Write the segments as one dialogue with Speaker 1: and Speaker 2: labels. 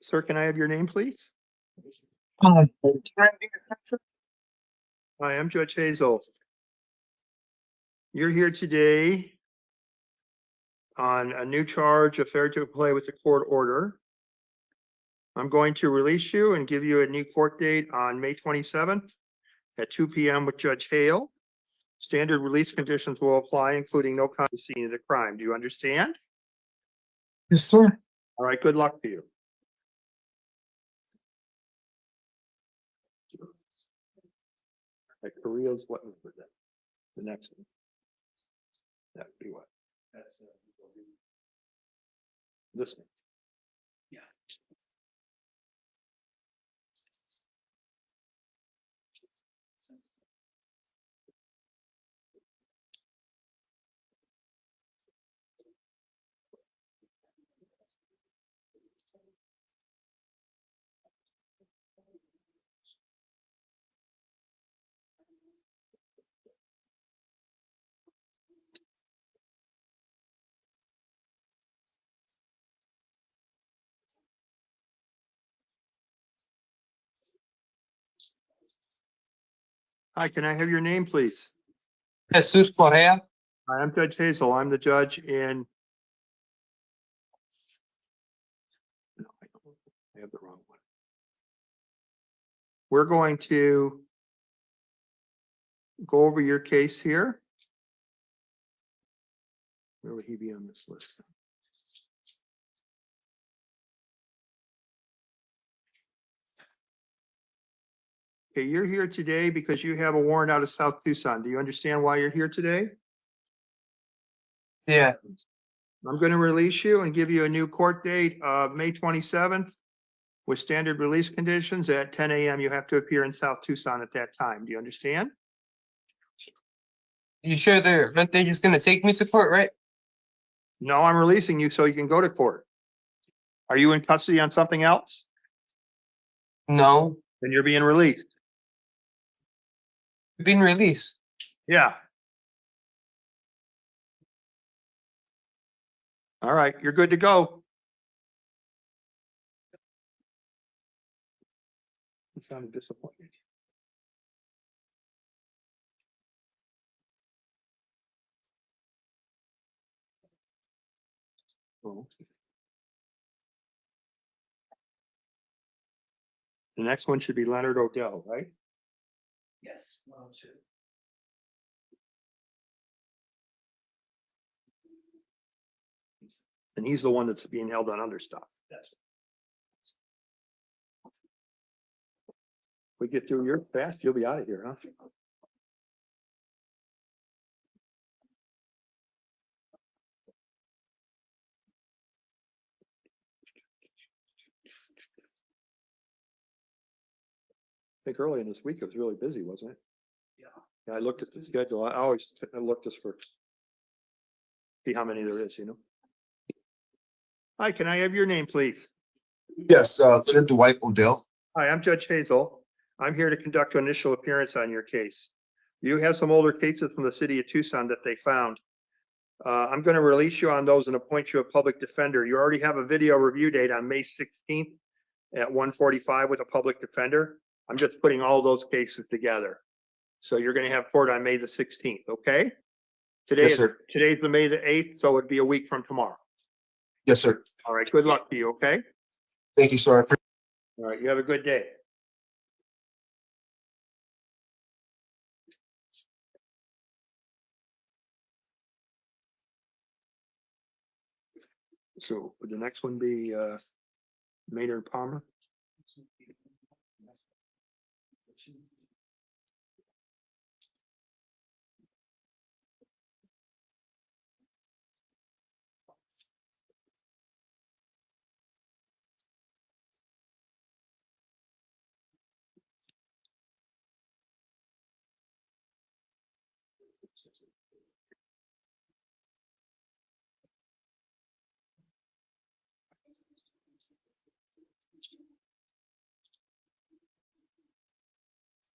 Speaker 1: Sir, can I have your name, please?
Speaker 2: Hi,
Speaker 1: Hi, I'm Judge Hazel. You're here today on a new charge of failure to comply with the court order. I'm going to release you and give you a new court date on May 27th at 2 p.m. with Judge Hale. Standard release conditions will apply, including no contact with the scene of the crime. Do you understand?
Speaker 2: yes, sir.
Speaker 1: All right, good luck to you. Like Korea's what was that? The next one. That would be what?
Speaker 3: That's
Speaker 1: This one.
Speaker 3: Yeah.
Speaker 1: Hi, can I have your name, please?
Speaker 2: Jesus Correa.
Speaker 1: Hi, I'm Judge Hazel. I'm the judge in. No, I have the wrong one. We're going to go over your case here. Where would he be on this list? Okay, you're here today because you have a warrant out of South Tucson. Do you understand why you're here today?
Speaker 2: Yeah,
Speaker 1: I'm going to release you and give you a new court date of May 27th with standard release conditions at 10 a.m. You have to appear in South Tucson at that time. Do you understand?
Speaker 2: you sure aren't they just gonna take me to court, right?
Speaker 1: No, I'm releasing you so you can go to court. Are you in custody on something else?
Speaker 2: No,
Speaker 1: Then you're being released.
Speaker 2: you've been released.
Speaker 1: Yeah. All right, you're good to go. You sounded disappointed. Oh. The next one should be Leonard Odell, right?
Speaker 3: yes, 102.
Speaker 1: And he's the one that's being held on other stuff.
Speaker 3: That's
Speaker 1: We get through your fast, you'll be out of here, huh? I think early in this week it was really busy, wasn't it?
Speaker 3: yeah.
Speaker 1: Yeah, I looked at the schedule. I always look just for see how many there is, you know? Hi, can I have your name, please?
Speaker 4: Yes, Leonard Dwight Odell.
Speaker 1: Hi, I'm Judge Hazel. I'm here to conduct an initial appearance on your case. You have some older cases from the city of Tucson that they found. I'm going to release you on those and appoint you a public defender. You already have a video review date on May 16th at 1:45 with a public defender. I'm just putting all those cases together. So you're going to have court on May the 16th, okay?
Speaker 4: Yes, sir.
Speaker 1: Today's the May the 8th, so it'd be a week from tomorrow.
Speaker 4: Yes, sir.
Speaker 1: All right, good luck to you, okay?
Speaker 4: Thank you, sir.
Speaker 1: All right, you have a good day. So would the next one be Maynard Palmer?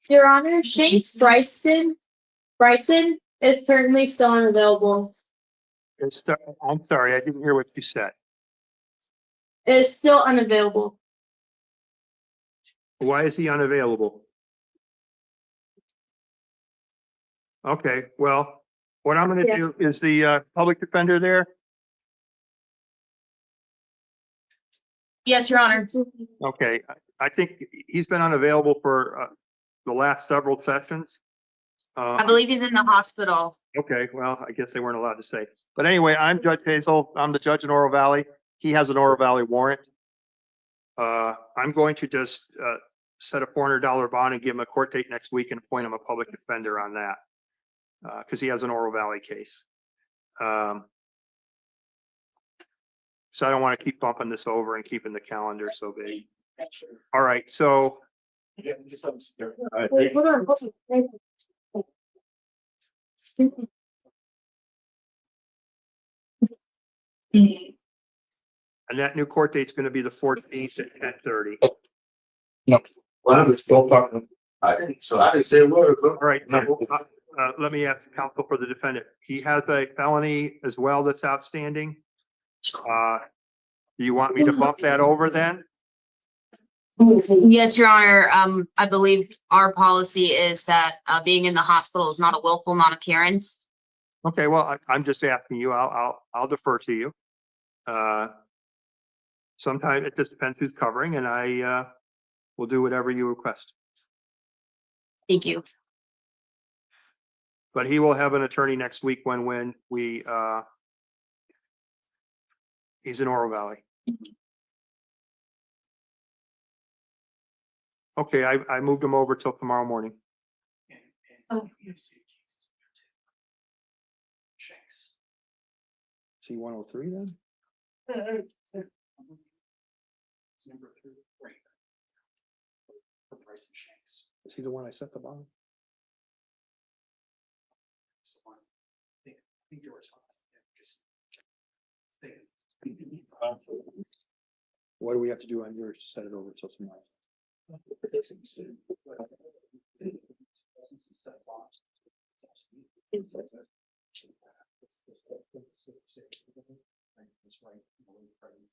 Speaker 5: Your Honor, Shanks Bryson is currently still unavailable.
Speaker 1: I'm sorry, I didn't hear what you said.
Speaker 5: Is still unavailable.
Speaker 1: Why is he unavailable? Okay, well, what I'm gonna
Speaker 5: Yeah.
Speaker 1: do is the public defender there.
Speaker 5: Yes, Your Honor.
Speaker 1: Okay, I think he's been unavailable for the last several sessions.
Speaker 5: I believe he's in the hospital.
Speaker 1: Okay, well, I guess they weren't allowed to say. But anyway, I'm Judge Hazel. I'm the judge in Oro Valley. He has an Oro Valley warrant. I'm going to just set a $400 bond and give him a court date next week and appoint him a public defender on that. Because he has an Oro Valley case. So I don't want to keep bumping this over and keeping the calendar so big. All right, so
Speaker 5: Wait, hold on.
Speaker 1: and that new court date's going to be the 14th at 10:30.
Speaker 6: Well, I'm still talking. I didn't say a word.
Speaker 1: All right, let me ask counsel for the defendant. He has a felony as well that's outstanding. Do you want me to bump that over then?
Speaker 5: Yes, Your Honor. I believe our policy is that being in the hospital is not a willful non-appearance.
Speaker 1: Okay, well, I'm just asking you. I'll defer to you. Sometimes it just depends who's covering, and I will do whatever you request.
Speaker 5: Thank you.
Speaker 1: But he will have an attorney next week when we he's in Oro Valley. Okay, I moved him over till tomorrow morning.
Speaker 5: Oh.
Speaker 3: Shanks.
Speaker 1: See 103 then?
Speaker 3: It's number 3, right. For Bryson Shanks.
Speaker 1: Is he the one I set the bond?
Speaker 3: It's the one. I think you were talking. Just.
Speaker 1: What do we have to do on yours to set it over till tomorrow?
Speaker 3: That's right.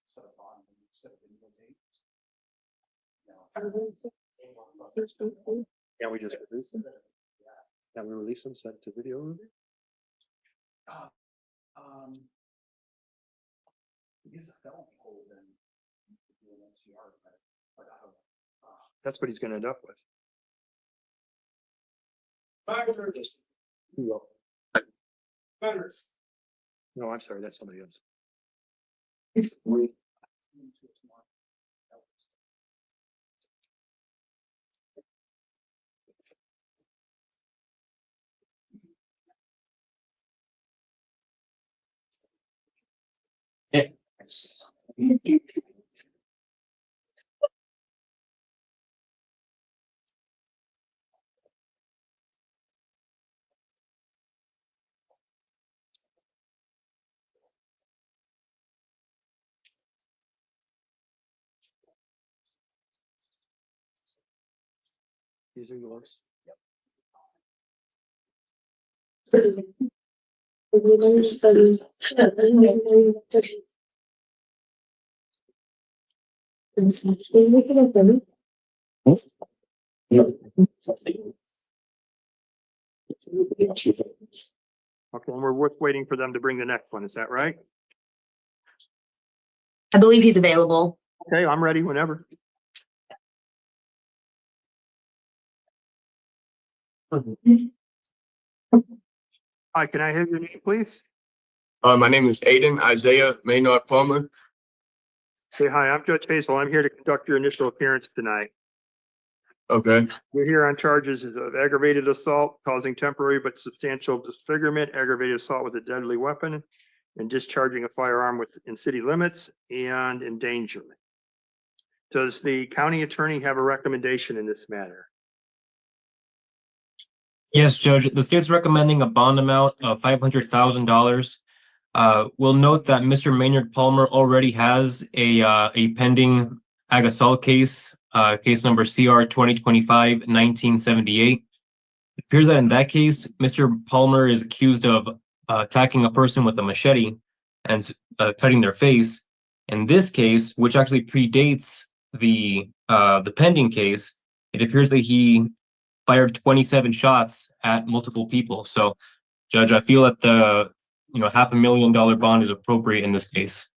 Speaker 3: Set a bond and set a legal date.
Speaker 1: Can't we just release them? Can we release them, send to video?
Speaker 3: He's a felony hold and do an NCR, but I don't.
Speaker 1: That's what he's gonna end up with. He will. No, I'm sorry, that's somebody else. Using yours. Okay, and we're waiting for them to bring the next one. Is that right?
Speaker 5: I believe he's available.
Speaker 1: Okay, I'm ready whenever. Hi, can I have your name, please?
Speaker 6: My name is Aiden Isaiah Maynard Palmer.
Speaker 1: Say hi, I'm Judge Hazel. I'm here to conduct your initial appearance tonight.
Speaker 6: Okay.
Speaker 1: We're here on charges of aggravated assault causing temporary but substantial disfigurement, aggravated assault with a deadly weapon, and discharging a firearm within city limits and endangerment. Does the county attorney have a recommendation in this matter?
Speaker 7: Yes, Judge. The state's recommending a bond amount of $500,000. We'll note that Mr. Maynard Palmer already has a pending ag assault case, case number CR 2025-1978. It appears that in that case, Mr. Palmer is accused of attacking a person with a machete and cutting their face. In this case, which actually predates the pending case, it appears that he fired 27 shots at multiple people. So, Judge, I feel that the $500,000 bond is appropriate in this case.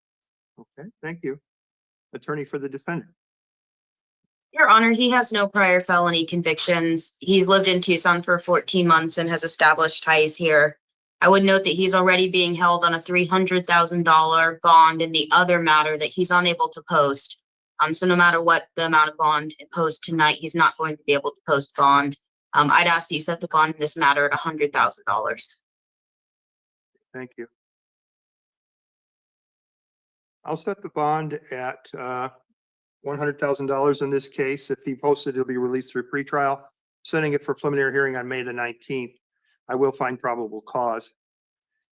Speaker 1: Okay, thank you. Attorney for the defendant.
Speaker 5: Your Honor, he has no prior felony convictions. He's lived in Tucson for 14 months and has established ties here. I would note that he's already being held on a $300,000 bond in the other matter that he's unable to post. So no matter what the amount of bond imposed tonight, he's not going to be able to post bond. I'd ask that you set the bond in this matter at $100,000.
Speaker 1: Thank you. I'll set the bond at $100,000 in this case. If he posted, it'll be released through pretrial. Setting it for preliminary hearing on May the 19th. I will find probable cause.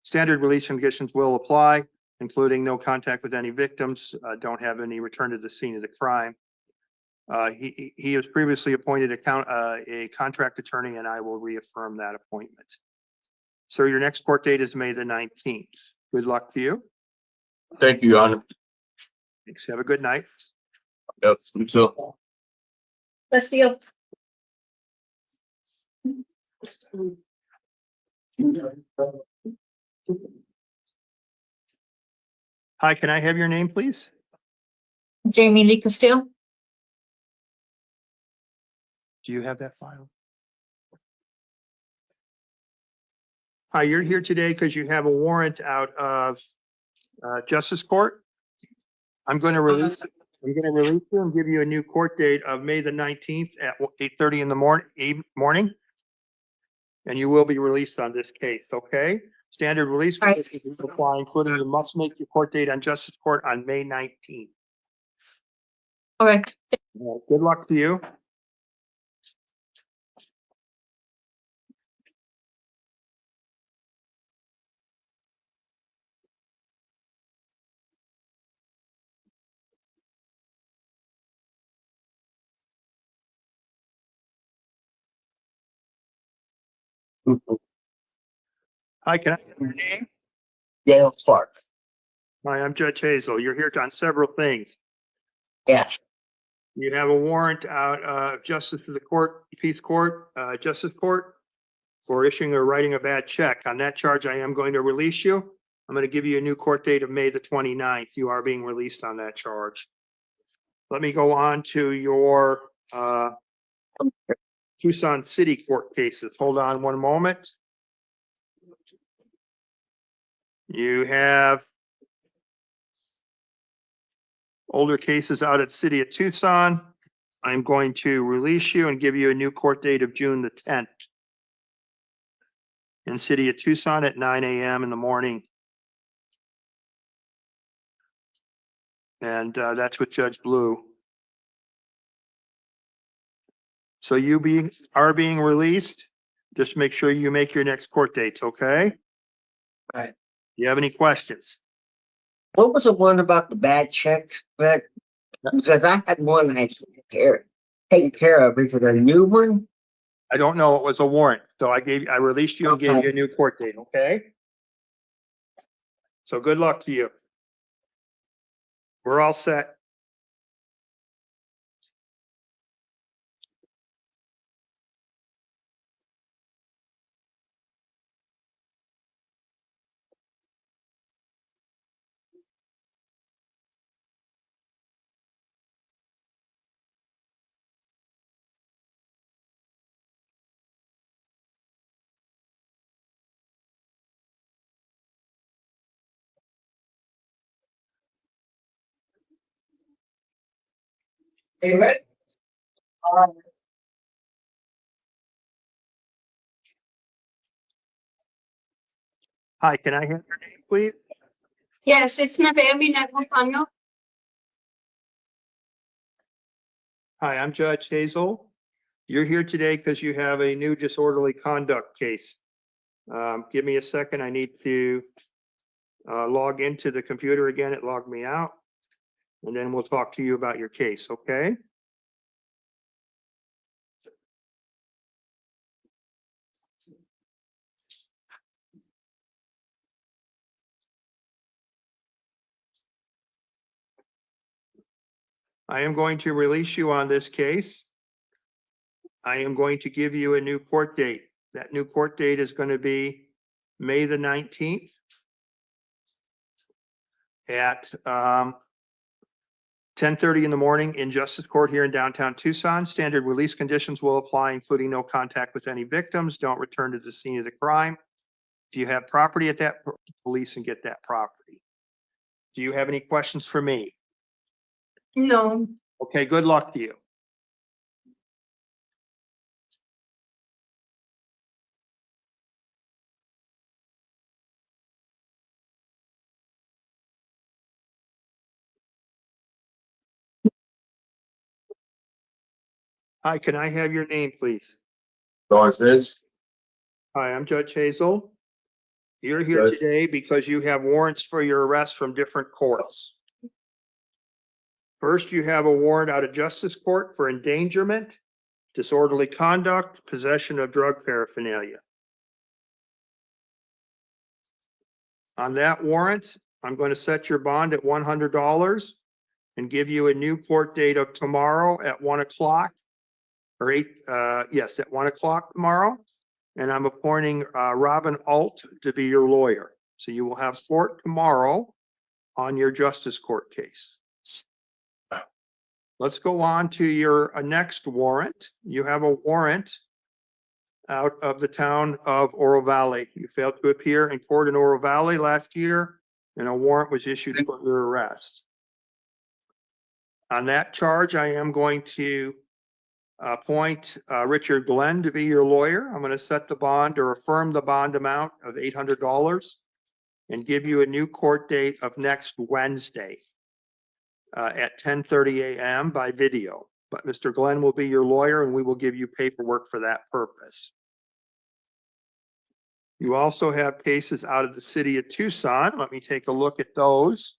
Speaker 1: Standard release conditions will apply, including no contact with any victims, don't have any return to the scene of the crime. He has previously appointed a contract attorney, and I will reaffirm that appointment. So your next court date is May the 19th. Good luck to you.
Speaker 6: Thank you, Your Honor.
Speaker 1: Thanks. Have a good night.
Speaker 6: Yep, you too.
Speaker 8: Let's see.
Speaker 1: Hi, can I have your name, please?
Speaker 8: Jamie Lee Castile.
Speaker 1: Do you have that file? Hi, you're here today because you have a warrant out of Justice Court. I'm going to release you and give you a new court date of May the 19th at 8:30 in the morning. And you will be released on this case, okay? Standard release
Speaker 8: Right.
Speaker 1: conditions will apply, including you must make your court date on Justice Court on May 19th.
Speaker 8: Okay.
Speaker 1: Good luck to you. Hi, can I have your name?
Speaker 9: Dale Clark.
Speaker 1: Hi, I'm Judge Hazel. You're here on several things.
Speaker 9: Yes,
Speaker 1: You have a warrant out of Justice of the Court, Peace Court, Justice Court for issuing or writing a bad check. On that charge, I am going to release you. I'm going to give you a new court date of May the 29th. You are being released on that charge. Let me go on to your Tucson City Court cases. Hold on one moment. You have older cases out at the City of Tucson. I'm going to release you and give you a new court date of June the 10th. In City of Tucson at 9 a.m. in the morning. And that's with Judge Blue. So you are being released. Just make sure you make your next court dates, okay?
Speaker 9: Right.
Speaker 1: You have any questions?
Speaker 9: what was the one about the bad checks, but, because I had one I taken care of, is it a new one?
Speaker 1: I don't know. It was a warrant. So I released you and gave you a new court date, okay? So good luck to you. We're all set.
Speaker 9: Amen.
Speaker 1: Hi, can I have your name, please?
Speaker 8: Yes, it's Navemi Nagupano.
Speaker 1: Hi, I'm Judge Hazel. You're here today because you have a new disorderly conduct case. Give me a second. I need to log into the computer again. It logged me out. And then we'll talk to you about your case, okay? I am going to release you on this case. I am going to give you a new court date. That new court date is going to be May the 19th at 10:30 in the morning in Justice Court here in downtown Tucson. Standard release conditions will apply, including no contact with any victims. Don't return to the scene of the crime. If you have property at that, police and get that property. Do you have any questions for me?
Speaker 9: No.
Speaker 1: Okay, good luck to you. Hi, can I have your name, please?
Speaker 6: Lawrence Vince.
Speaker 1: Hi, I'm Judge Hazel. You're here
Speaker 6: Judge.
Speaker 1: today because you have warrants for your arrest from different courts. First, you have a warrant out of Justice Court for endangerment, disorderly conduct, possession of drug paraphernalia. On that warrant, I'm going to set your bond at $100 and give you a new court date of tomorrow at 1 o'clock. Or yes, at 1 o'clock tomorrow. And I'm appointing Robin Alt to be your lawyer. So you will have court tomorrow on your Justice Court case. Let's go on to your next warrant. You have a warrant out of the town of Oro Valley. You failed to appear in court in Oro Valley last year, and a warrant was issued for your arrest. On that charge, I am going to appoint Richard Glenn to be your lawyer. I'm going to set the bond or affirm the bond amount of $800 and give you a new court date of next Wednesday at 10:30 a.m. by video. But Mr. Glenn will be your lawyer and we will give you paperwork for that purpose. You also have cases out of the city of Tucson. Let me take a look at those.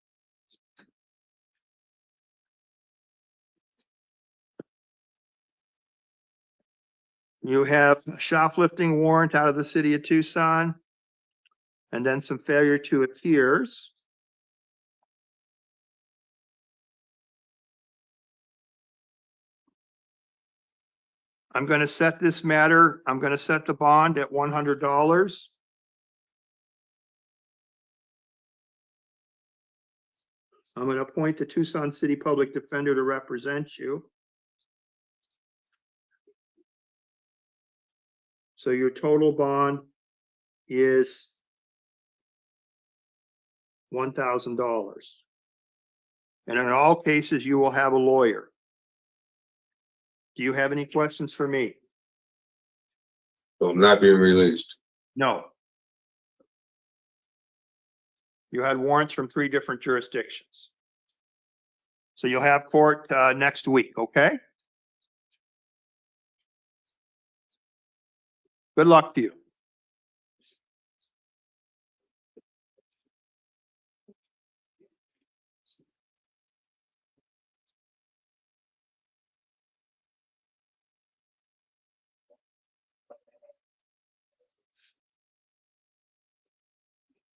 Speaker 1: You have a shoplifting warrant out of the city of Tucson, and then some failure to appears. I'm going to set this matter, I'm going to set the bond at $100. I'm going to appoint the Tucson City Public Defender to represent you. So your total bond is $1,000. And in all cases, you will have a lawyer. Do you have any questions for me?
Speaker 6: So I'm not being released.
Speaker 1: No. You had warrants from 3 different jurisdictions. So you'll have court next week, okay? Good luck to you.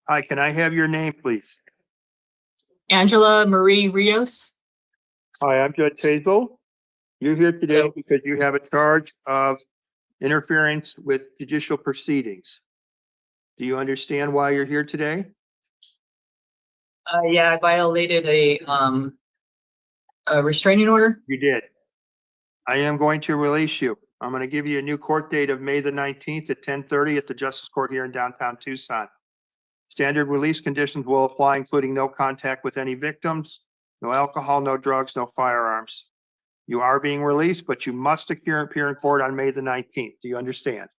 Speaker 1: Hi, can I have your name, please?
Speaker 8: Angela Marie Rios.
Speaker 1: Hi, I'm Judge Hazel. You're here today
Speaker 2: Hello.
Speaker 1: because you have a charge of interference with judicial proceedings. Do you understand why you're here today?
Speaker 8: Yeah, I violated a restraining order.
Speaker 1: You did. I am going to release you. I'm going to give you a new court date of May the 19th at 10:30 at the Justice Court here in downtown Tucson. Standard release conditions will apply, including no contact with any victims, no alcohol, no drugs, no firearms. You are being released, but you must appear in court on May the 19th. Do you understand?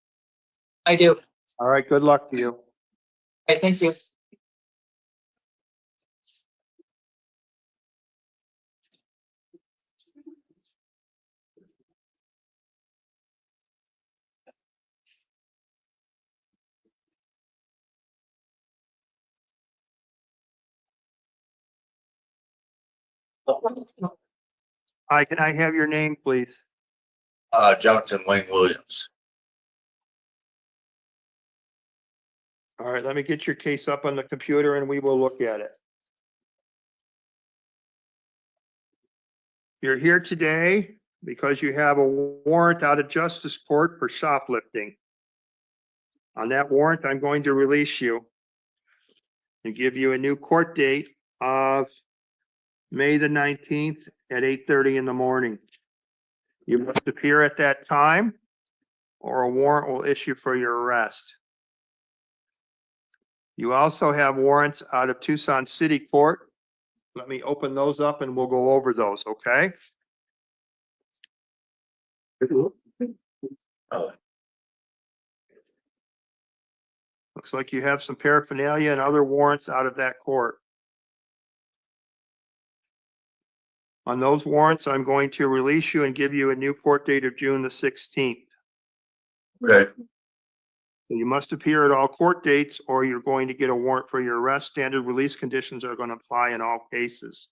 Speaker 8: I do.
Speaker 1: All right, good luck to you.
Speaker 8: Okay, thank you.
Speaker 1: Hi, can I have your name, please?
Speaker 4: Jonathan Wayne Williams.
Speaker 1: All right, let me get your case up on the computer and we will look at it. You're here today because you have a warrant out of justice court for shoplifting. On that warrant, I'm going to release you and give you a new court date of May the 19th at 8:30 in the morning. You must appear at that time or a warrant will issue for your arrest. You also have warrants out of Tucson City Court. Let me open those up and we'll go over those, okay? Looks like you have some paraphernalia and other warrants out of that court. On those warrants, I'm going to release you and give you a new court date of June the 16th.
Speaker 4: Okay.
Speaker 1: So you must appear at all court dates or you're going to get a warrant for your arrest. Standard release conditions are going to apply in all cases,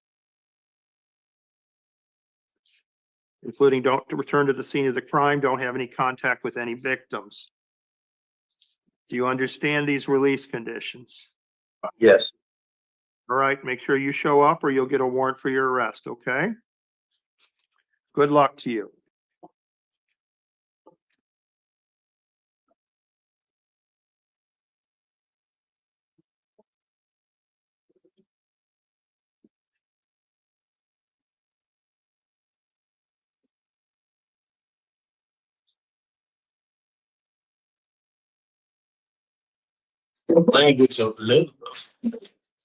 Speaker 1: including don't return to the scene of the crime, don't have any contact with any victims. Do you understand these release conditions?
Speaker 4: Yes.
Speaker 1: All right, make sure you show up or you'll get a warrant for your arrest, okay? Good luck to you.
Speaker 6: Language of love.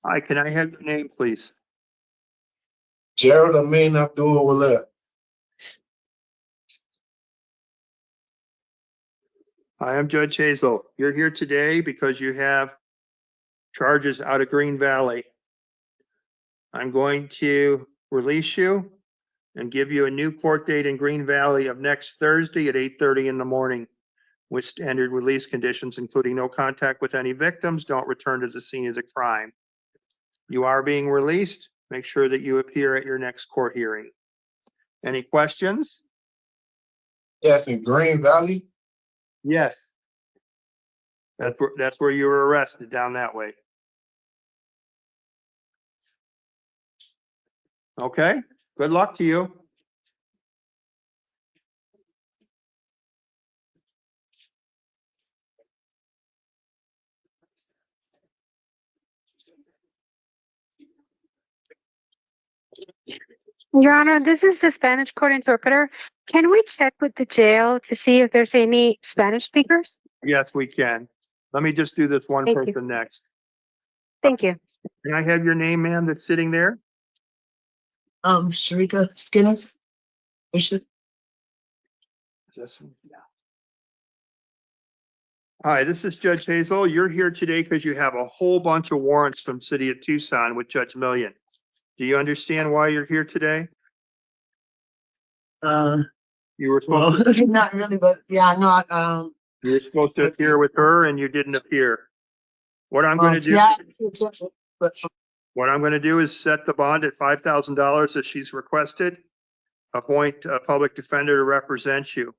Speaker 1: Hi, can I have your name, please?
Speaker 6: Gerald Amin Abdul Wallet.
Speaker 1: Hi, I'm Judge Hazel. You're here today because you have charges out of Green Valley. I'm going to release you and give you a new court date in Green Valley of next Thursday at 8:30 in the morning with standard release conditions, including no contact with any victims, don't return to the scene of the crime. You are being released. Make sure that you appear at your next court hearing. Any questions?
Speaker 6: Yes, in Green Valley.
Speaker 1: Yes. That's where you were arrested, down that way. Okay, good luck to you.
Speaker 10: Your Honor, this is the Spanish court interpreter. Can we check with the jail to see if there's any Spanish speakers?
Speaker 1: Yes, we can. Let me just do this one
Speaker 10: Thank you.
Speaker 1: person next.
Speaker 10: Thank you.
Speaker 1: Can I have your name, ma'am, that's sitting there?
Speaker 9: Sharika Skinner. Bishop.
Speaker 1: Hi, this is Judge Hazel. You're here today because you have a whole bunch of warrants from City of Tucson with Judge Million. Do you understand why you're here today? You were
Speaker 9: Well,
Speaker 1: supposed to,
Speaker 9: not really, but yeah, no,
Speaker 1: you were supposed to appear with her and you didn't appear. What I'm going to do,
Speaker 9: yeah, but
Speaker 1: what I'm going to do is set the bond at $5,000 as she's requested. Appoint a public defender to represent you.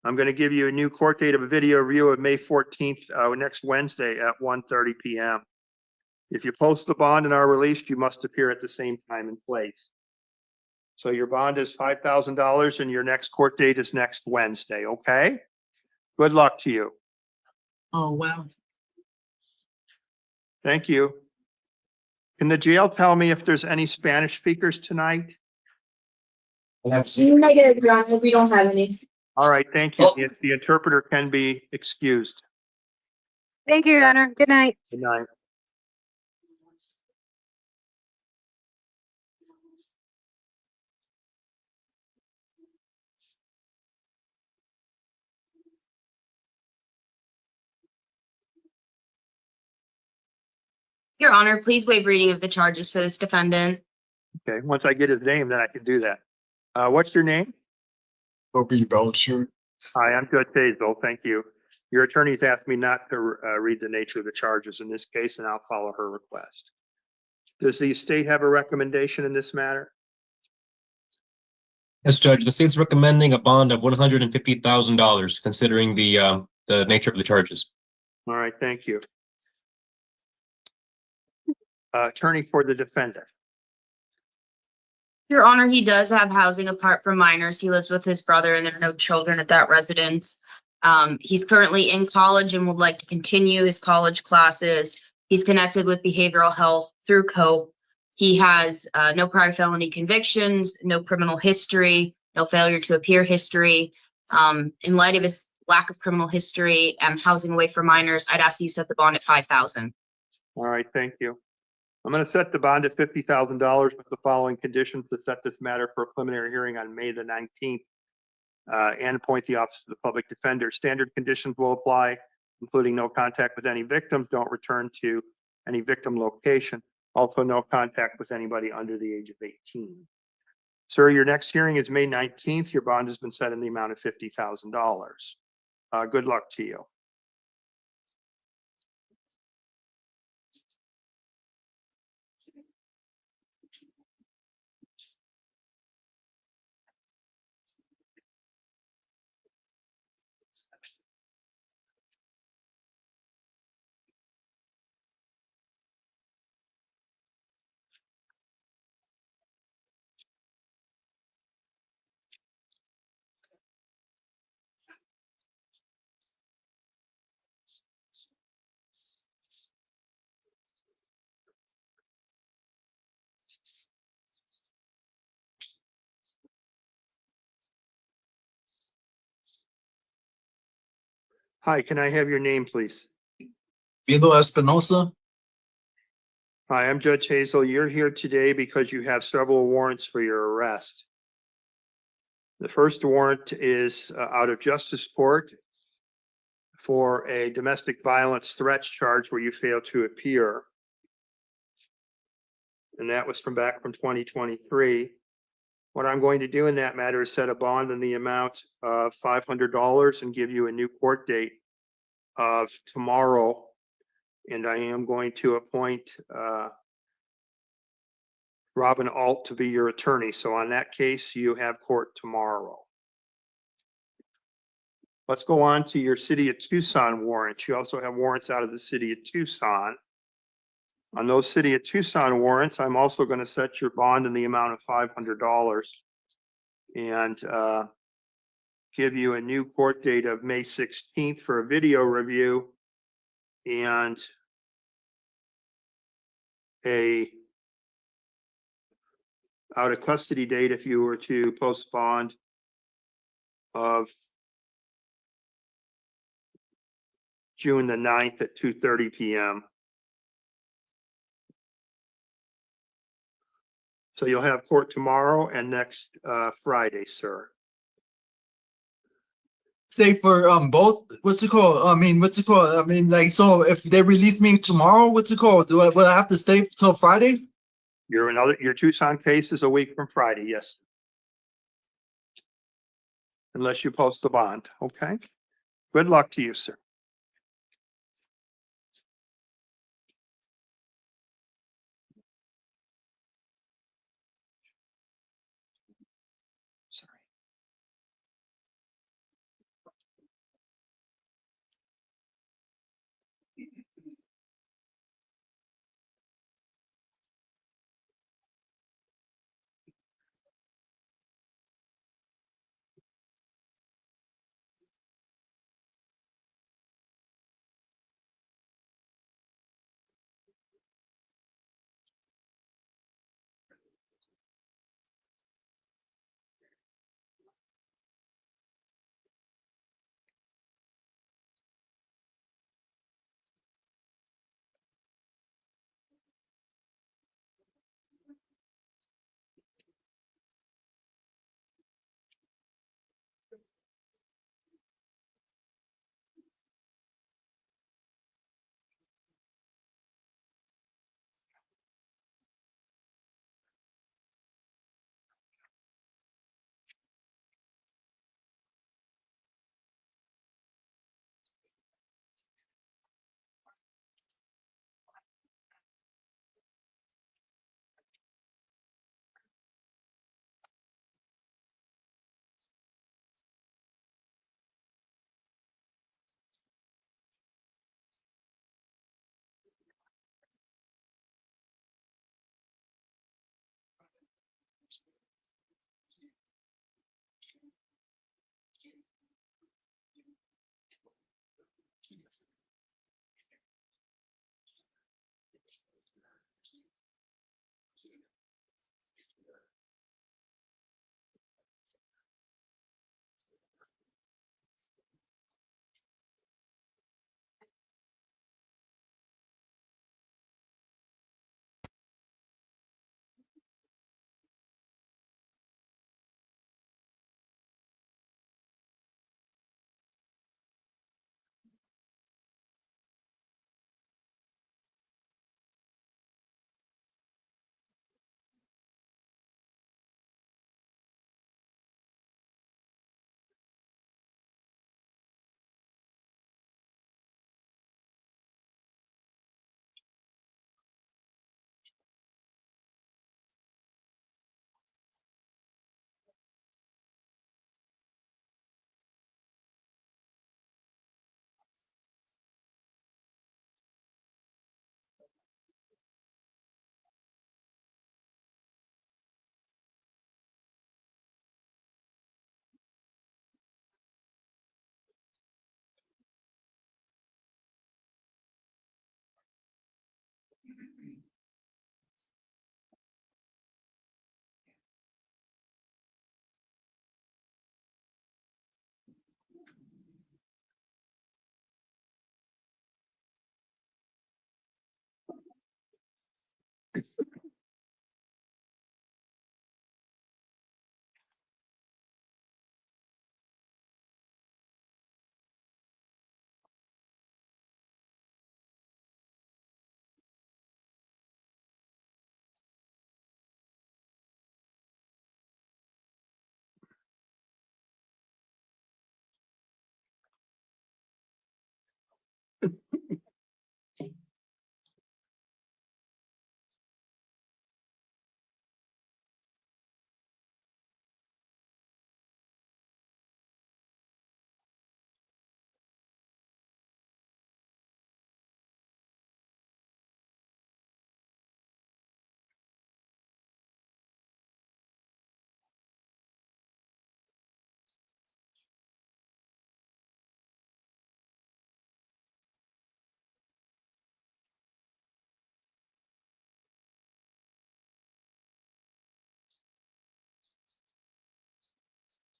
Speaker 1: I'm going to give you a new court date of a video review of May 14th, next Wednesday at 1:30 p.m. If you post the bond and are released, you must appear at the same time and place. So your bond is $5,000 and your next court date is next Wednesday, okay? Good luck to you.
Speaker 9: oh wow.
Speaker 1: Thank you. Can the jail tell me if there's any Spanish speakers tonight?
Speaker 5: Negative, Your Honor, we don't have any.
Speaker 1: All right, thank you. The interpreter can be excused.
Speaker 10: Thank you, Your Honor. Good night.
Speaker 1: Good night.
Speaker 5: Your Honor, please waive reading of the charges for this defendant.
Speaker 1: Okay, once I get his name, then I can do that. What's your name?
Speaker 6: Kobe Belcher.
Speaker 1: Hi, I'm Judge Hazel. Thank you. Your attorney's asked me not to read the nature of the charges in this case, and I'll follow her request. Does the state have a recommendation in this matter?
Speaker 7: Yes, Judge, the state's recommending a bond of $150,000, considering the nature of the charges.
Speaker 1: All right, thank you. Attorney for the defendant.
Speaker 5: Your Honor, he does have housing apart from minors. He lives with his brother and there are no children at that residence. He's currently in college and would like to continue his college classes. He's connected with behavioral health through COPE. He has no prior felony convictions, no criminal history, no failure to appear history. In light of his lack of criminal history and housing away for minors, I'd ask you set the bond at $5,000.
Speaker 1: All right, thank you. I'm going to set the bond at $50,000 with the following conditions to set this matter for a preliminary hearing on May the 19th and appoint the Office of the Public Defender. Standard conditions will apply, including no contact with any victims, don't return to any victim location, also no contact with anybody under the age of 18. Sir, your next hearing is May 19th. Your bond has been set in the amount of $50,000. Good luck to you. Hi, can I have your name, please?
Speaker 6: Vito Espinosa.
Speaker 1: Hi, I'm Judge Hazel. You're here today because you have several warrants for your arrest. The first warrant is out of justice court for a domestic violence threats charge where you failed to appear. And that was from back from 2023. What I'm going to do in that matter is set a bond in the amount of $500 and give you a new court date of tomorrow. And I am going to appoint Robin Alt to be your attorney. So on that case, you have court tomorrow. Let's go on to your City of Tucson warrants. You also have warrants out of the City of Tucson. On those City of Tucson warrants, I'm also going to set your bond in the amount of $500 and give you a new court date of May 16th for a video review and a out of custody date if you were to post bond of June the 9th at 2:30 p.m. So you'll have court tomorrow and next Friday, sir.
Speaker 6: Stay for both. What's it called? What's it called? Like, so if they release me tomorrow, what's it called? Will I have to stay till Friday?
Speaker 1: Your Tucson case is a week from Friday, yes. Unless you post the bond, okay? Good luck to you, sir.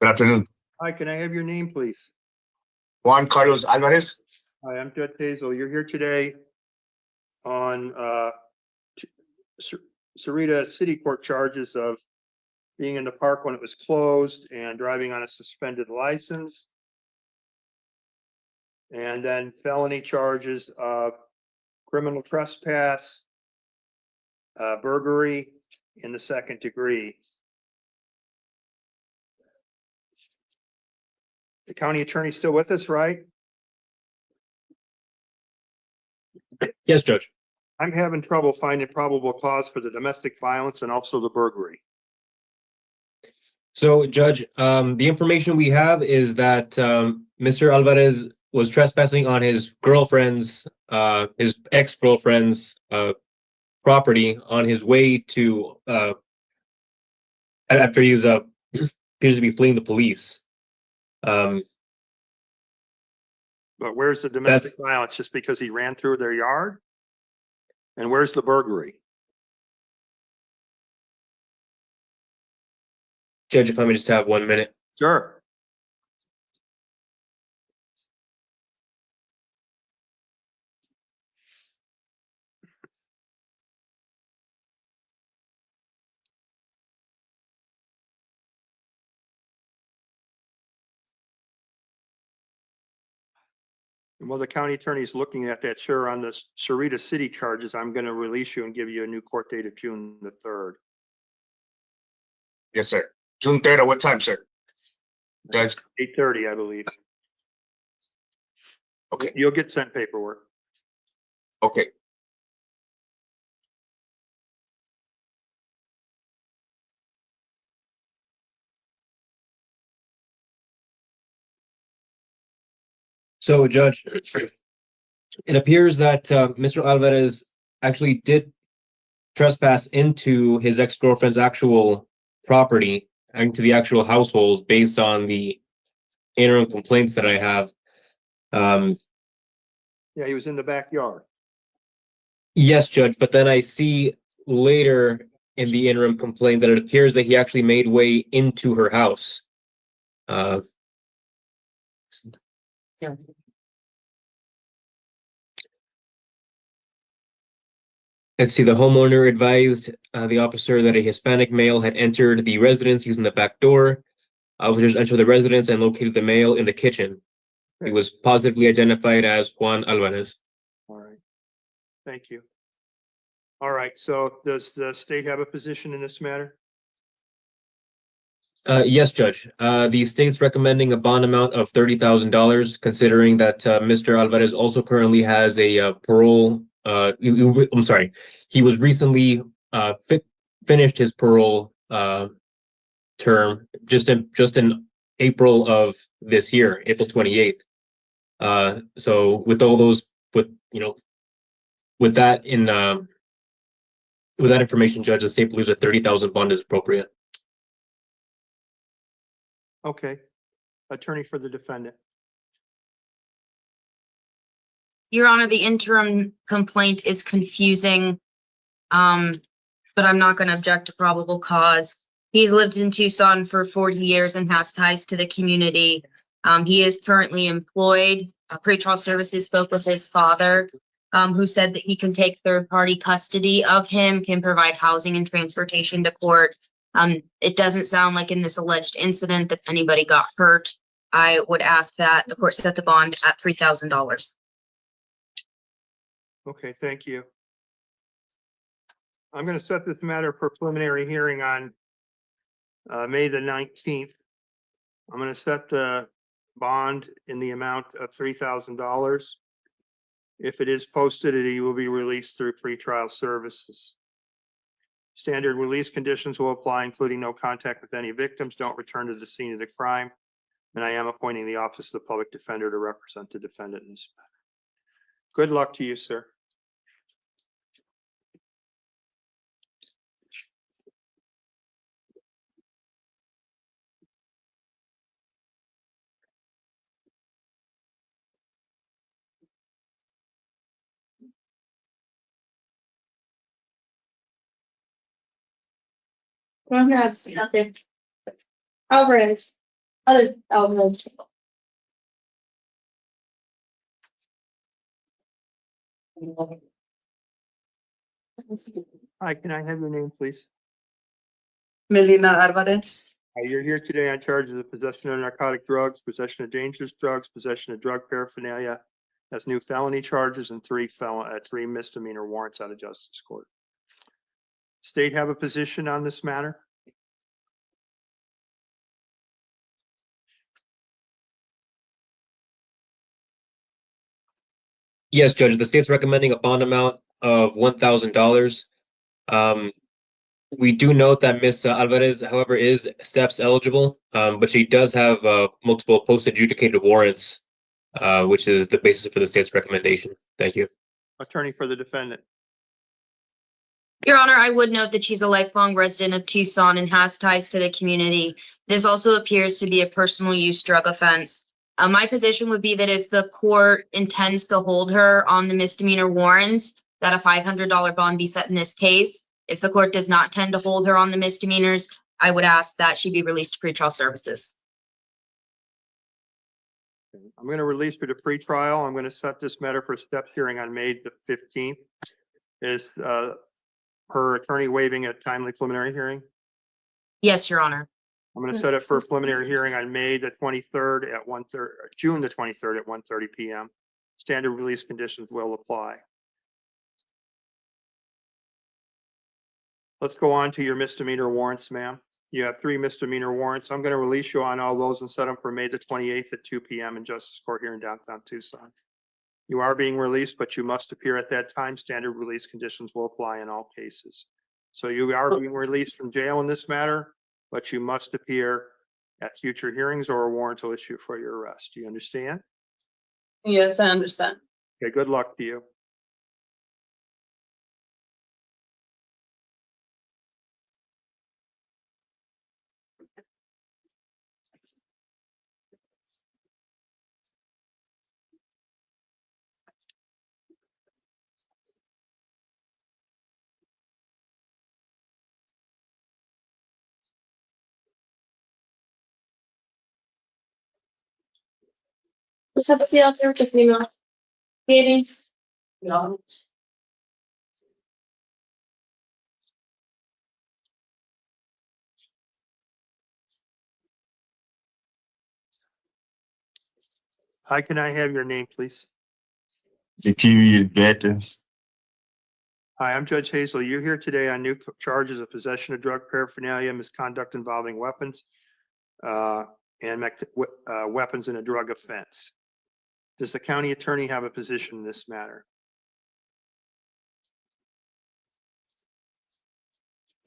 Speaker 11: Good afternoon.
Speaker 1: Hi, can I have your name, please?
Speaker 11: Juan Carlos Alvarez.
Speaker 1: Hi, I'm Judge Hazel. You're here today on Sarita City Court charges of being in the park when it was closed and driving on a suspended license. And then felony charges of criminal trespass, burglary in the second degree. The county attorney still with us, right?
Speaker 7: Yes, Judge.
Speaker 1: I'm having trouble finding probable cause for the domestic violence and also the burglary.
Speaker 7: So, Judge, the information we have is that Mr. Alvarez was trespassing on his girlfriend's, his ex-girlfriend's property on his way to, after he was appears to be fleeing the police.
Speaker 1: But where's the domestic violence? Just because he ran through their yard? And where's the burglary?
Speaker 7: Judge, if I may just have 1 minute.
Speaker 1: Sure. And while the county attorney is looking at that, sure, on the Sarita City charges, I'm going to release you and give you a new court date of June the 3rd.
Speaker 11: Yes, sir. June 3rd at what time, sir? Judge.
Speaker 1: 8:30, I believe.
Speaker 11: Okay.
Speaker 1: You'll get sent paperwork.
Speaker 11: Okay.
Speaker 7: So, Judge, it appears that Mr. Alvarez actually did trespass into his ex-girlfriend's actual property, into the actual household, based on the interim complaints that I have.
Speaker 1: Yeah, he was in the backyard.
Speaker 7: Yes, Judge, but then I see later in the interim complaint that it appears that he actually made way into her house.
Speaker 8: Yeah.
Speaker 7: Let's see, the homeowner advised the officer that a Hispanic male had entered the residence using the back door. Officers entered the residence and located the male in the kitchen. He was positively identified as Juan Alvarez.
Speaker 1: All right. Thank you. All right, so does the state have a position in this matter?
Speaker 7: Yes, Judge. The state's recommending a bond amount of $30,000, considering that Mr. Alvarez also currently has a parole. I'm sorry. He was recently finished his parole term just in April of this year, April 28th. So with all those, with that information, Judge, the state believes that 30,000 bond is appropriate.
Speaker 1: Okay. Attorney for the defendant.
Speaker 5: Your Honor, the interim complaint is confusing. But I'm not gonna object to probable cause. He's lived in Tucson for 40 years and has ties to the community. He is currently employed. Pretrial services spoke with his father. who said that he can take third-party custody of him, can provide housing and transportation to court. It doesn't sound like in this alleged incident that anybody got hurt. I would ask that the court set the bond at $3,000.
Speaker 1: Okay, thank you. I'm going to set this matter for preliminary hearing on May the 19th. I'm going to set the bond in the amount of $3,000. If it is posted, he will be released through pretrial services. Standard release conditions will apply, including no contact with any victims, don't return to the scene of the crime, and I am appointing the Office of the Public Defender to represent the defendant in this matter. Good luck to you, sir.
Speaker 10: Conrad's out there. Alvarez. Other Alvarez.
Speaker 1: Hi, can I have your name, please?
Speaker 12: Melina Alvarez.
Speaker 1: You're here today on charges of possession of narcotic drugs, possession of dangerous drugs, possession of drug paraphernalia. That's new felony charges and three misdemeanor warrants out of justice court. State have a position on this matter?
Speaker 7: Yes, Judge, the state's recommending a bond amount of $1,000. We do note that Ms. Alvarez, however, is STEPS eligible, but she does have multiple post-adjudicated warrants, which is the basis for the state's recommendation. Thank you.
Speaker 1: Attorney for the defendant.
Speaker 5: Your Honor, I would note that she's a lifelong resident of Tucson and has ties to the community. This also appears to be a personal use drug offense. My position would be that if the court intends to hold her on the misdemeanor warrants, that a $500 bond be set in this case. If the court does not tend to hold her on the misdemeanors, I would ask that she be released to pretrial services.
Speaker 1: I'm going to release her to pretrial. I'm going to set this matter for STEPS hearing on May the 15th. Is her attorney waiving a timely preliminary hearing?
Speaker 5: Yes, Your Honor.
Speaker 1: I'm going to set it for a preliminary hearing on May the 23rd at 1:30, June the 23rd at 1:30 p.m. Standard release conditions will apply. Let's go on to your misdemeanor warrants, ma'am. You have 3 misdemeanor warrants. I'm going to release you on all those and set them for May the 28th at 2 p.m. in Justice Court here in downtown Tucson. You are being released, but you must appear at that time. Standard release conditions will apply in all cases. So you are being released from jail in this matter, but you must appear at future hearings or a warrant will issue for your arrest. Do you understand?
Speaker 12: Yes, I understand.
Speaker 1: Okay, good luck to you.
Speaker 10: Usapsi out there with Pima. Proceedings. No.
Speaker 1: Hi, can I have your name, please?
Speaker 4: The TV veterans.
Speaker 1: Hi, I'm Judge Hazel. You're here today on new charges of possession of drug paraphernalia, misconduct involving weapons, and weapons in a drug offense. Does the county attorney have a position in this matter?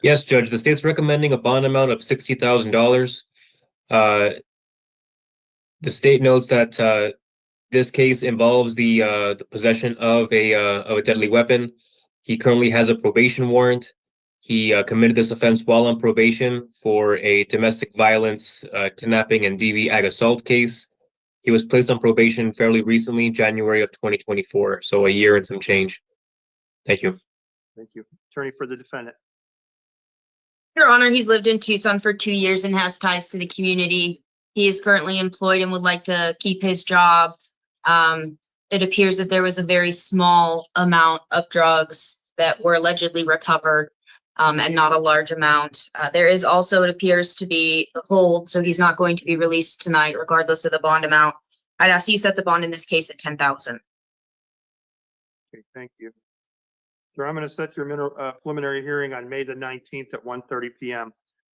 Speaker 7: Yes, Judge, the state's recommending a bond amount of $60,000. The state notes that this case involves the possession of a deadly weapon. He currently has a probation warrant. He committed this offense while on probation for a domestic violence, kidnapping, and DV ag assault case. He was placed on probation fairly recently, January of 2024, so a year and some change. Thank you.
Speaker 1: Thank you. Attorney for the defendant.
Speaker 5: Your Honor, he's lived in Tucson for 2 years and has ties to the community. He is currently employed and would like to keep his job. it appears that there was a very small amount of drugs that were allegedly recovered, and not a large amount. There is also, it appears to be a hold, so he's not going to be released tonight regardless of the bond amount. I'd ask you set the bond in this case at 10,000.
Speaker 1: Okay, thank you. Sir, I'm going to set your preliminary hearing on May the 19th at 1:30 PM.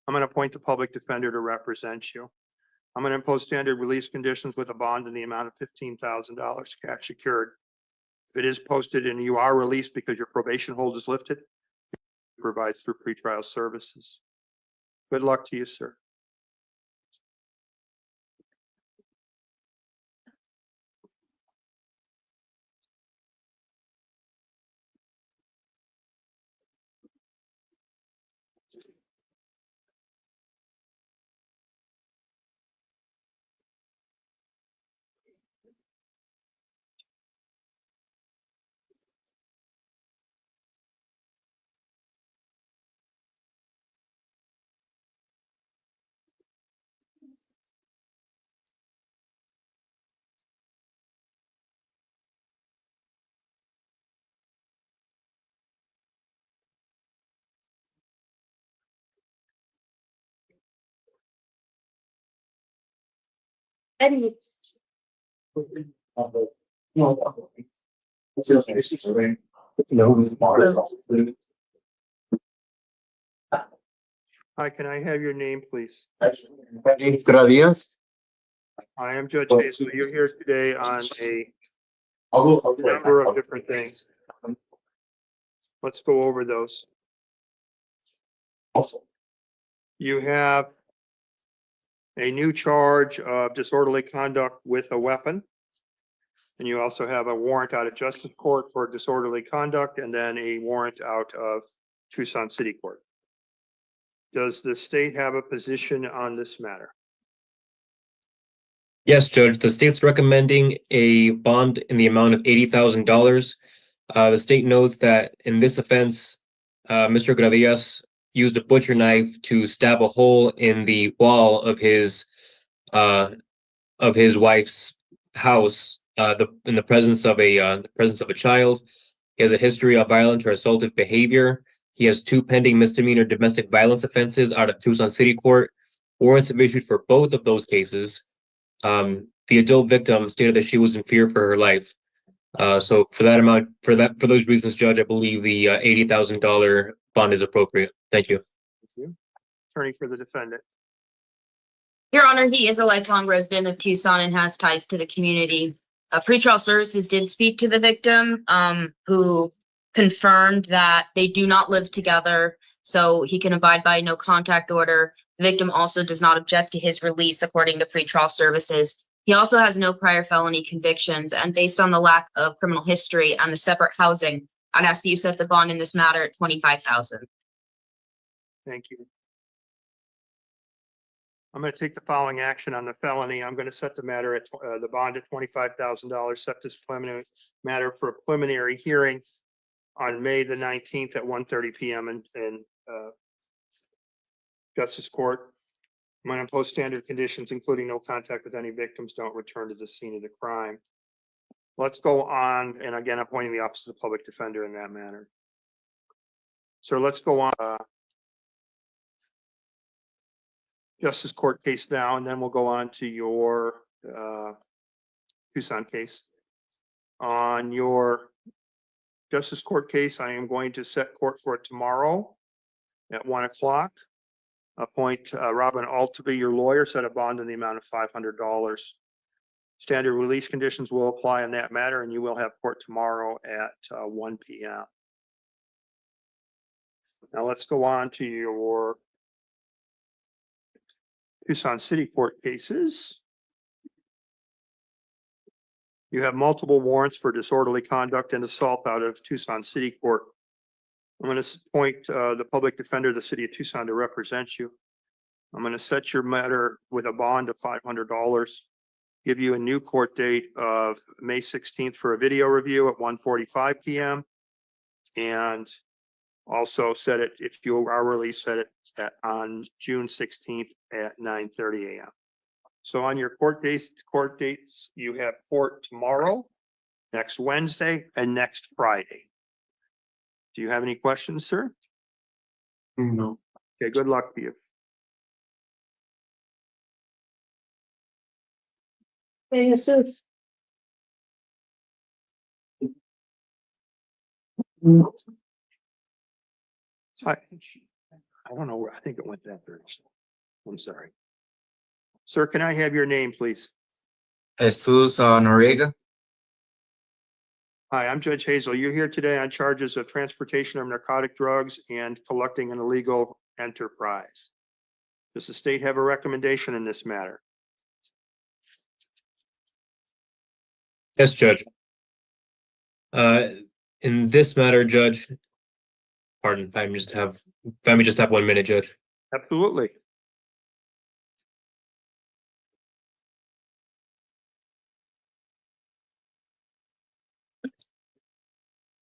Speaker 1: I'm going to appoint the public defender to represent you. I'm going to impose standard release conditions with a bond in the amount of $15,000 cash secured. If it is posted and you are released because your probation hold is lifted, it provides through pretrial services. Good luck to you, sir. Hi, can I have your name, please?
Speaker 2: Gracias.
Speaker 1: I am Judge Hazel. You're here today on a number of different things. Let's go over those. You have a new charge of disorderly conduct with a weapon. And you also have a warrant out of justice court for disorderly conduct and then a warrant out of Tucson City Court. Does the state have a position on this matter?
Speaker 7: Yes, Judge, the state's recommending a bond in the amount of $80,000. The state notes that in this offense, Mr. Gradias used a butcher knife to stab a hole in the wall of his wife's house, in the presence of a child. He has a history of violent or assaultive behavior. He has 2 pending misdemeanor domestic violence offenses out of Tucson City Court. Warrants have issued for both of those cases. The adult victim stated that she was in fear for her life. So for that amount, for those reasons, Judge, I believe the $80,000 bond is appropriate. Thank you.
Speaker 1: Thank you. Attorney for the defendant.
Speaker 5: Your Honor, he is a lifelong resident of Tucson and has ties to the community. Pretrial services did speak to the victim, who confirmed that they do not live together, so he can abide by no contact order. The victim also does not object to his release according to pretrial services. He also has no prior felony convictions, and based on the lack of criminal history and the separate housing, I'd ask that you set the bond in this matter at 25,000.
Speaker 1: Thank you. I'm going to take the following action on the felony. I'm going to set the matter at the bond at $25,000. Set this preliminary matter for a preliminary hearing on May the 19th at 1:30 PM in Justice Court. I'm going to impose standard conditions, including no contact with any victims, don't return to the scene of the crime. Let's go on, and again, appointing the Office of the Public Defender in that manner. So let's go on. Justice Court case now, and then we'll go on to your Tucson case. On your Justice Court case, I am going to set court for tomorrow at 1 o'clock. Appoint Robin Alt to be your lawyer, set a bond in the amount of $500. Standard release conditions will apply in that matter, and you will have court tomorrow at 1 PM. Now let's go on to your Tucson City Court cases. You have multiple warrants for disorderly conduct and assault out of Tucson City Court. I'm going to appoint the public defender of the city of Tucson to represent you. I'm going to set your matter with a bond of $500. Give you a new court date of May 16th for a video review at 1:45 PM. And also set it, if you are released, set it on June 16th at 9:30 AM. So on your court dates, you have court tomorrow next Wednesday, and next Friday. Do you have any questions, sir?
Speaker 2: No.
Speaker 1: Okay, good luck to you.
Speaker 12: Hey, Jesus.
Speaker 1: I don't know where, I think it went that direction. I'm sorry. Sir, can I have your name, please?
Speaker 2: Jesus Noriega.
Speaker 1: Hi, I'm Judge Hazel. You're here today on charges of transportation of narcotic drugs and collecting an illegal enterprise. Does the state have a recommendation in this matter?
Speaker 7: Yes, Judge. In this matter, Judge, pardon, if I may just have 1 minute, Judge.
Speaker 1: Absolutely.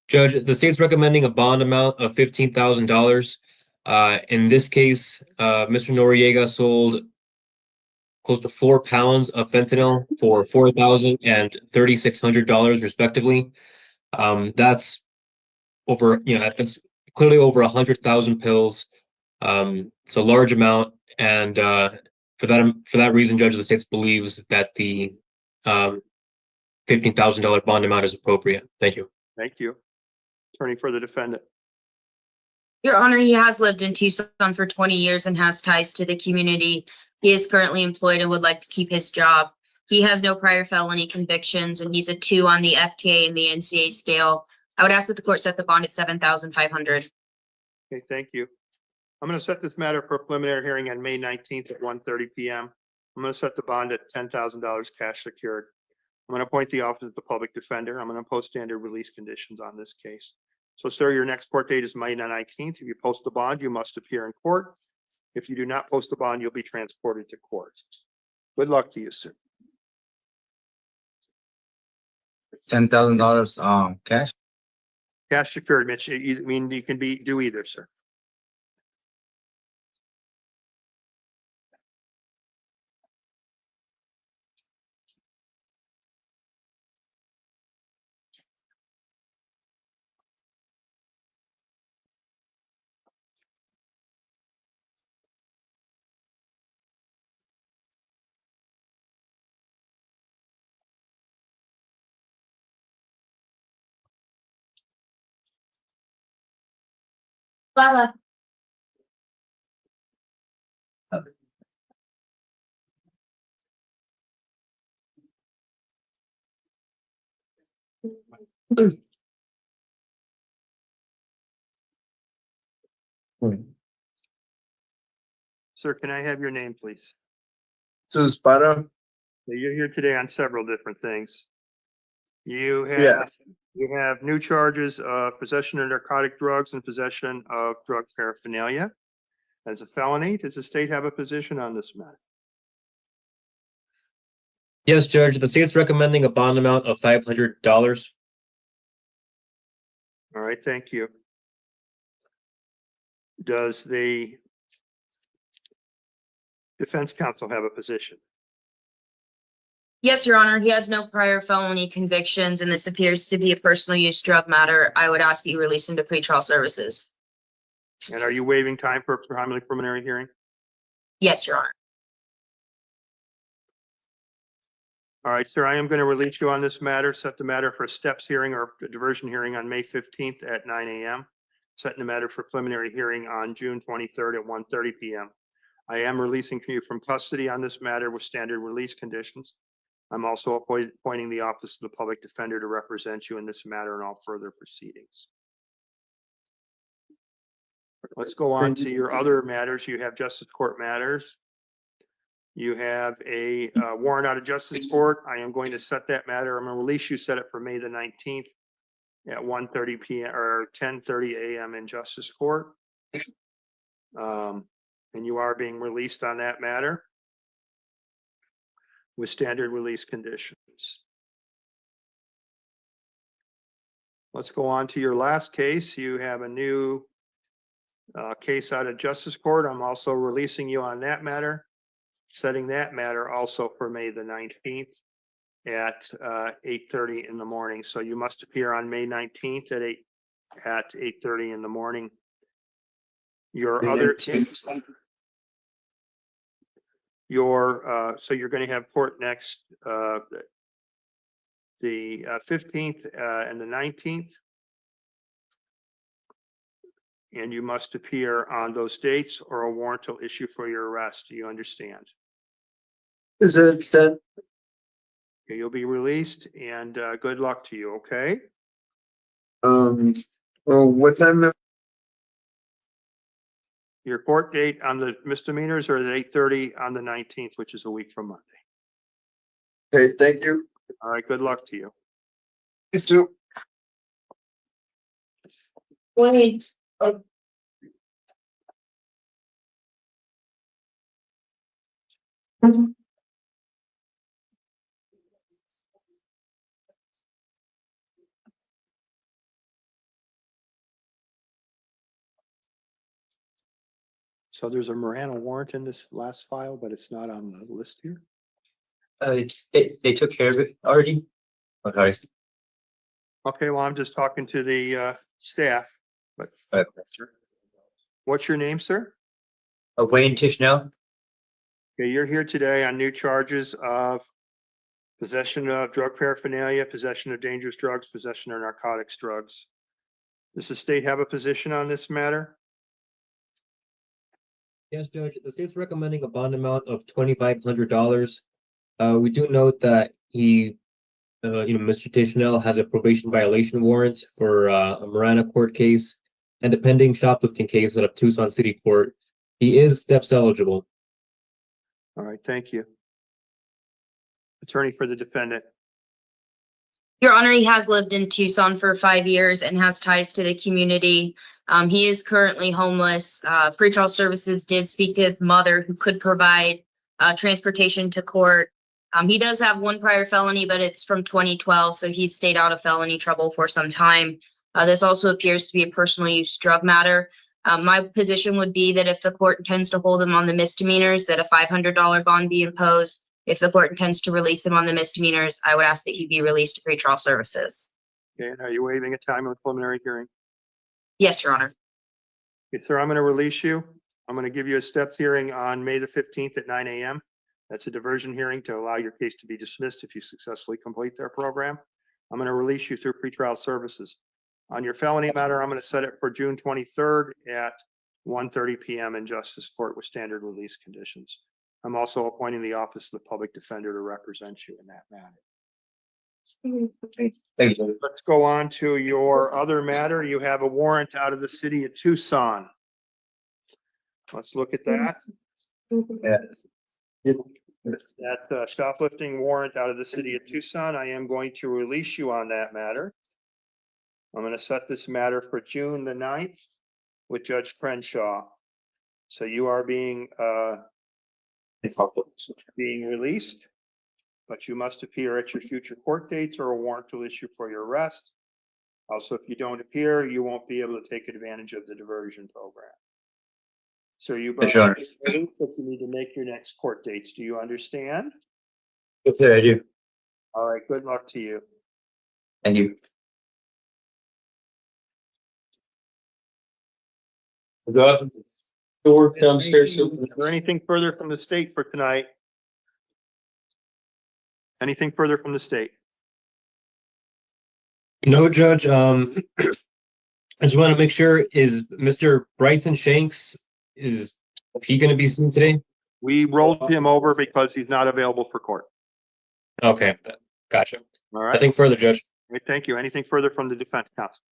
Speaker 7: Judge, the state's recommending a bond amount of $15,000. In this case, Mr. Noriega sold close to 4 pounds of fentanyl for $4,000 and $3,600 respectively. That's over, that's clearly over 100,000 pills. It's a large amount, and for that reason, Judge, the state believes that the $15,000 bond amount is appropriate. Thank you.
Speaker 1: Thank you. Attorney for the defendant.
Speaker 5: Your Honor, he has lived in Tucson for 20 years and has ties to the community. He is currently employed and would like to keep his job. He has no prior felony convictions, and he's a 2 on the FTA and the NCA scale. I would ask that the court set the bond at $7,500.
Speaker 1: Okay, thank you. I'm going to set this matter for a preliminary hearing on May 19th at 1:30 p.m. I'm going to set the bond at $10,000 cash secured. I'm going to appoint the office of the public defender. I'm going to impose standard release conditions on this case. So, sir, your next court date is May 19th. If you post the bond, you must appear in court. If you do not post the bond, you'll be transported to court. Good luck to you, sir.
Speaker 2: $10,000 cash.
Speaker 1: Cash secured, Mitch. I mean, you can do either, sir.
Speaker 12: Lala.
Speaker 1: Sir, can I have your name, please?
Speaker 2: Jesus Para.
Speaker 1: So you're here today on several different things. You
Speaker 2: Yeah.
Speaker 1: have new charges of possession of narcotic drugs and possession of drug paraphernalia as a felony. Does the state have a position on this matter?
Speaker 7: Yes, Judge, the state's recommending a bond amount of $500.
Speaker 1: All right, thank you. Does the defense counsel have a position?
Speaker 5: Yes, Your Honor, he has no prior felony convictions, and this appears to be a personal use drug matter. I would ask that you release him to pretrial services.
Speaker 1: And are you waiving time for a preliminary hearing?
Speaker 5: Yes, Your Honor.
Speaker 1: All right, sir, I am going to release you on this matter, set the matter for a steps hearing or a diversion hearing on May 15th at 9 a.m. Setting the matter for preliminary hearing on June 23rd at 1:30 p.m. I am releasing you from custody on this matter with standard release conditions. I'm also appointing the office of the public defender to represent you in this matter and all further proceedings. Let's go on to your other matters. You have justice court matters. You have a warrant out of justice court. I am going to set that matter. I'm going to release you, set it for May the 19th at 1:30 p.m. or 10:30 a.m. in justice court. And you are being released on that matter with standard release conditions. Let's go on to your last case. You have a new case out of justice court. I'm also releasing you on that matter, setting that matter also for May the 19th at 8:30 in the morning. So you must appear on May 19th at 8:30 in the morning. Your other, so you're going to have court next, the 15th and the 19th. And you must appear on those dates or a warrant will issue for your arrest. Do you understand?
Speaker 2: Is it extent?
Speaker 1: Okay, you'll be released and good luck to you, okay?
Speaker 2: Well, what time?
Speaker 1: Your court date on the misdemeanors are at 8:30 on the 19th, which is a week from Monday.
Speaker 2: Okay, thank you.
Speaker 1: All right, good luck to you.
Speaker 2: You too.
Speaker 12: 20.
Speaker 1: So there's a Marana warrant in this last file, but it's not on the list here.
Speaker 2: They took care of it already? Okay.
Speaker 1: Okay, well, I'm just talking to the staff, but what's your name, sir?
Speaker 2: Wayne Tishnell?
Speaker 1: Okay, you're here today on new charges of possession of drug paraphernalia, possession of dangerous drugs, possession of narcotics drugs. Does the state have a position on this matter?
Speaker 7: Yes, Judge, the state's recommending a bond amount of $2,500. We do note that Mr. Tishnell has a probation violation warrant for a Marana court case and a pending shoplifting case out of Tucson City Court. He is steps eligible.
Speaker 1: All right, thank you. Attorney for the defendant.
Speaker 5: Your Honor, he has lived in Tucson for 5 years and has ties to the community. He is currently homeless. Pretrial services did speak to his mother, who could provide transportation to court. He does have one prior felony, but it's from 2012, so he's stayed out of felony trouble for some time. This also appears to be a personal use drug matter. My position would be that if the court intends to hold him on the misdemeanors, that a $500 bond be imposed. If the court intends to release him on the misdemeanors, I would ask that he be released to pretrial services.
Speaker 1: Okay, and are you waiving a time of the preliminary hearing?
Speaker 5: Yes, Your Honor.
Speaker 1: Okay, sir, I'm going to release you. I'm going to give you a steps hearing on May the 15th at 9 a.m. That's a diversion hearing to allow your case to be dismissed if you successfully complete their program. I'm going to release you through pretrial services. On your felony matter, I'm going to set it for June 23rd at 1:30 p.m. in Justice Court with standard release conditions. I'm also appointing the Office of the Public Defender to represent you in that matter.
Speaker 2: Thank you.
Speaker 1: Let's go on to your other matter. You have a warrant out of the city of Tucson. Let's look at that. That shoplifting warrant out of the city of Tucson. I am going to release you on that matter. I'm going to set this matter for June the 9th with Judge Crenshaw. So you are being released, but you must appear at your future court dates or a warrant will issue for your arrest. Also, if you don't appear, you won't be able to take advantage of the diversion program. So you both,
Speaker 2: Sure.
Speaker 1: but you need to make your next court dates. Do you understand?
Speaker 2: Okay, I do.
Speaker 1: All right, good luck to you.
Speaker 2: Thank you. Door downstairs.
Speaker 1: Is there anything further from the state for tonight? Anything further from the state?
Speaker 7: No, Judge. I just want to make sure, is Mr. Bryson Shanks, is he going to be seen today?
Speaker 1: We rolled him over because he's not available for court.
Speaker 7: Okay, gotcha.
Speaker 1: All right.
Speaker 7: Nothing further, Judge.
Speaker 1: Great, thank you. Anything further from the defense counsel?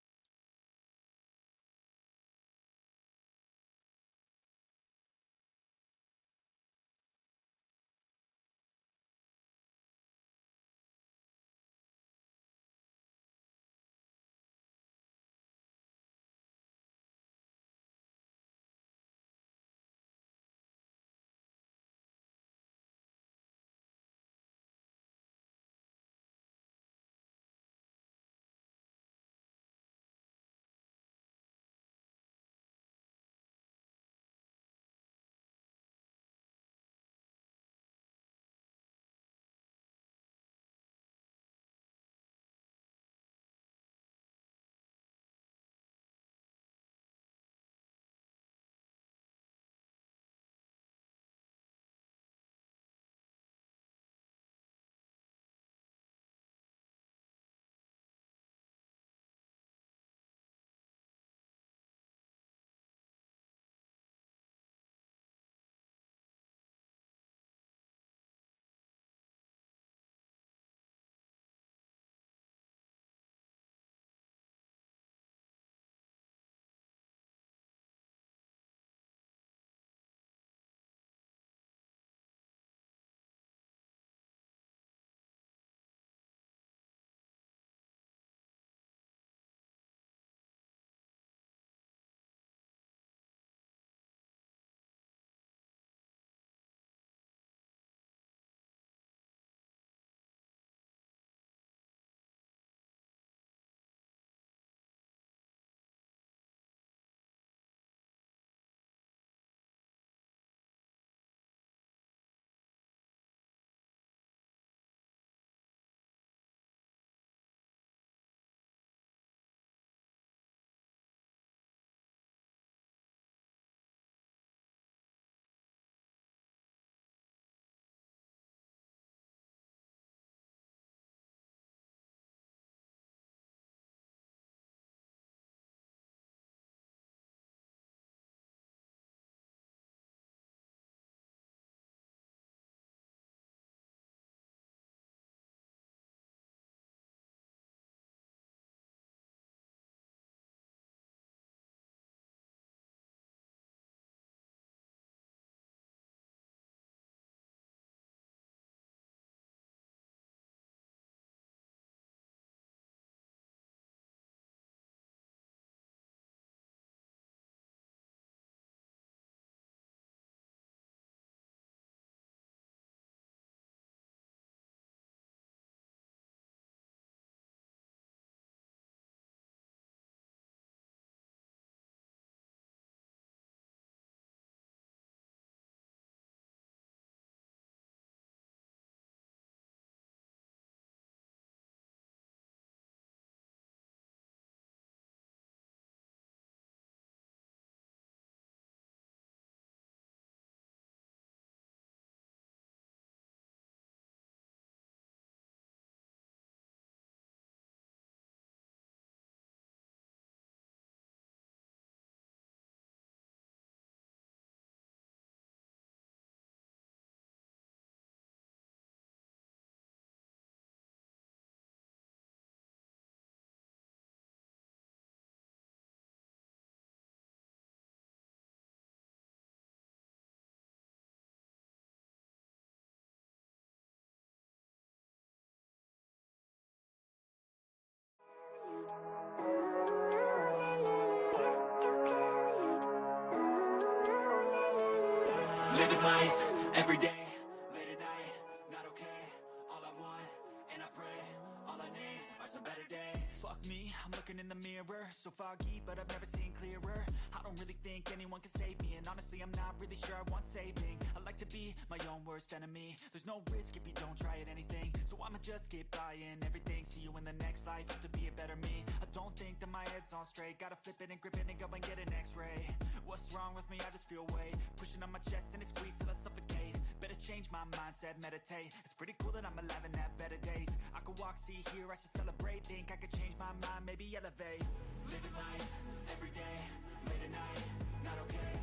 Speaker 13: with me, I'm looking in the mirror, so foggy, but I've never seen clearer. I don't really think anyone can save me, and honestly, I'm not really sure I want saving. I like to be my own worst enemy. There's no risk if you don't try at anything, so I'ma just get buying everything. See you in the next life, have to be a better me. I don't think that my head's on straight, gotta flip it and grip it and go and get an x-ray. What's wrong with me? I just feel weight pushing on my chest and it squeezes till I suffocate. Better change my mindset, meditate. It's pretty cool that I'm alive and have better days. I could walk, see, hear, I should celebrate. Think I could change my mind, maybe elevate. Living life, every day, late at night, not okay.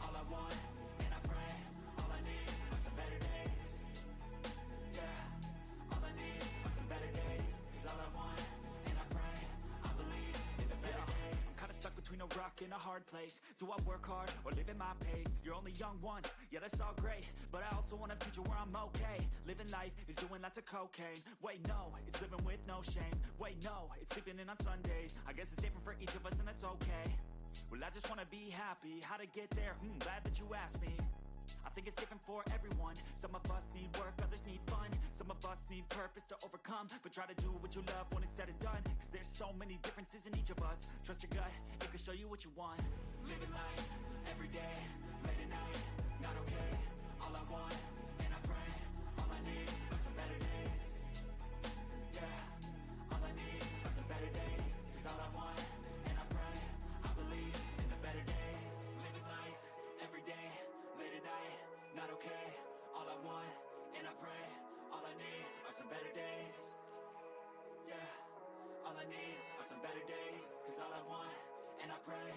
Speaker 13: All I want, and I pray, all I need are some better days. Yeah, all I need are some better days. Cause all I want, and I pray, I believe in the better days. I'm kinda stuck between a rock and a hard place. Do I work hard or live at my pace? You're only young once, yeah that's all great, but I also want a future where I'm okay. Living life is doing lots of cocaine. Wait no, it's living with no shame. Wait no, it's sleeping in on Sundays. I guess it's different for each of us and that's okay. Well I just wanna be happy, how to get there? Glad that you asked me. I think it's different for everyone. Some of us need work, others need fun. Some of us need purpose to overcome. But try to do what you love when it's said and done. Cause there's so many differences in each of us. Trust your gut, it can show you what you want. Living life, every day, late at night, not okay. All I want, and I pray, all I need are some better days. Yeah, all I need are some better days. Cause all I want, and I pray, I believe in the better days. Living life, every day, late at night, not okay. All I want, and I pray, all I need are some better days. Yeah, all I need are some better days. Cause all I want, and I pray,